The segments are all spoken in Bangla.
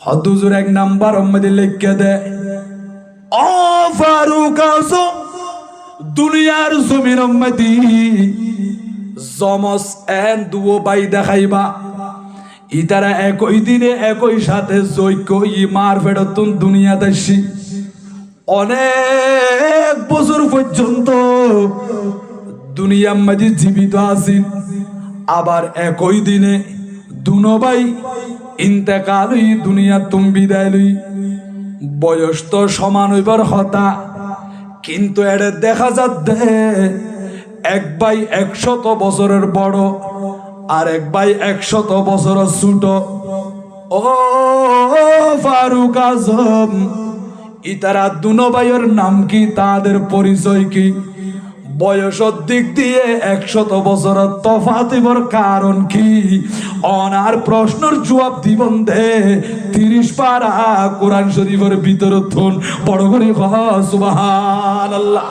হদুজুর 1 নাম্বার মধ্যে লিখে দে, ও ফারুক আজম দুনিয়ার জমির মধ্যে জমস এন দুও ভাই দেখাইবা, ইতারা একই দিনে একই সাথে যজ্ঞ মার ফেরতুন দুনিয়া দেশি অনেক বছর পর্যন্ত দুনিয়ার মাঝে জীবিত আছেন। আবার একই দিনে দুনো ভাই ইন্তেকাল হই দুনিয়া তুমি বিদায় লই। বয়স তো সমান হইবার হতা, কিন্তু এটা দেখা যাচ্ছে এক ভাই 100 বছরের বড় আর এক ভাই 100 বছরের ছোট। ও ফারুক আজম, ইতারা দুনো ভাইয়ের নাম কি, তাদের পরিচয় কি? বয়সের দিক দিয়ে 100 বছরের তফাতিবর কারণ কি? অনার প্রশ্নের জবাব দিবন দে 30 পারা কোরআন শরীফের ভিতরে থুন বড় করে সুবহানাল্লাহ।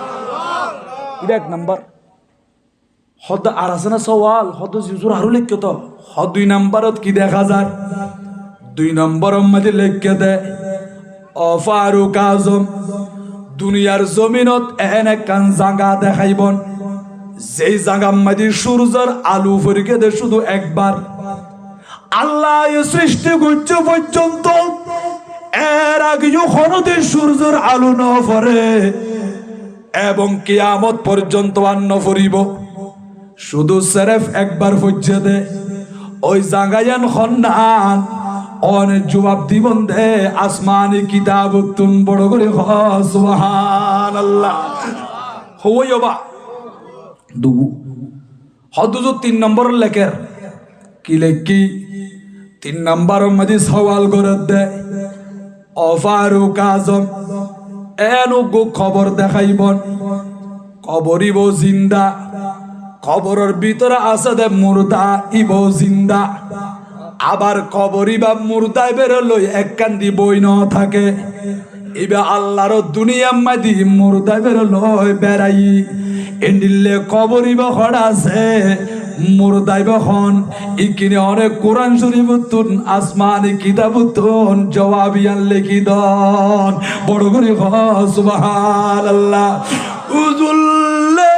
এটা 1 নাম্বার। হদ আর আছে না সওয়াল, হদ জিজুর আরো লিখে তো হদ 2 নাম্বারত কি দেখা যায়? 2 নম্বরের মধ্যে লিখে দে, ও ফারুক আজম দুনিয়ার জমিনত এনে কান জায়গা দেখাইবন, যেই জায়গার মধ্যে সূর্যের আলো ফরিকে দে শুধু একবার। আল্লাহ সৃষ্টি করছে পর্যন্ত এর আগে যখন সূর্যের আলো ন পড়ে এবং কিয়ামত পর্যন্ত আর ন পড়িব, শুধু সেরেফ একবার পড়ছে দে ওই জায়গায়ান খন্নান অনেক জবাব দিবন দে আসমানি কিতাব তুন বড় করে সুবহানাল্লাহ। হইবা দুগু হদুজু 3 নম্বর লেখের কি লেখি 3 নম্বরের মধ্যে সওয়াল করে দে, ও ফারুক আজম এনুগু খবর দেখাইবন, কবরিব জিন্দা, কবরের ভিতরে আছে দে মুর্দা ইব জিন্দা। আবার কবরি বা মুর্দায় বেরোলই এক কান্দি বই ন থাকে, এবার আল্লাহর দুনিয়ার মাঝি মুর্দায় বেরোলই বেড়াই এন্ডিলে কবরি বা হড় আছে মুর্দায় বখন ইকিনে অনেক কোরআন শরীফ তুন আসমানি কিতাব তুন জবাবিয়ান লিখি দন বড় করে সুবহানাল্লাহ। উজুল্লে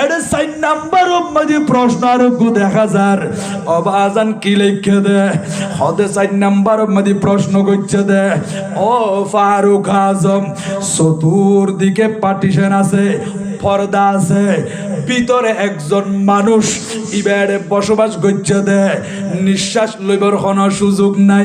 এটা 4 নাম্বার মধ্যে প্রশ্ন আর দেখা যার অবাজান কি লিখে দে, হদে 4 নাম্বার মধ্যে প্রশ্ন করছে দে, ও ফারুক আজম চতুর্দিকে পার্টিশন আছে, পর্দা আছে, ভিতরে একজন মানুষ ইবারে বসবাস করছে দে, নিঃশ্বাস লইবার কোনো সুযোগ নাই।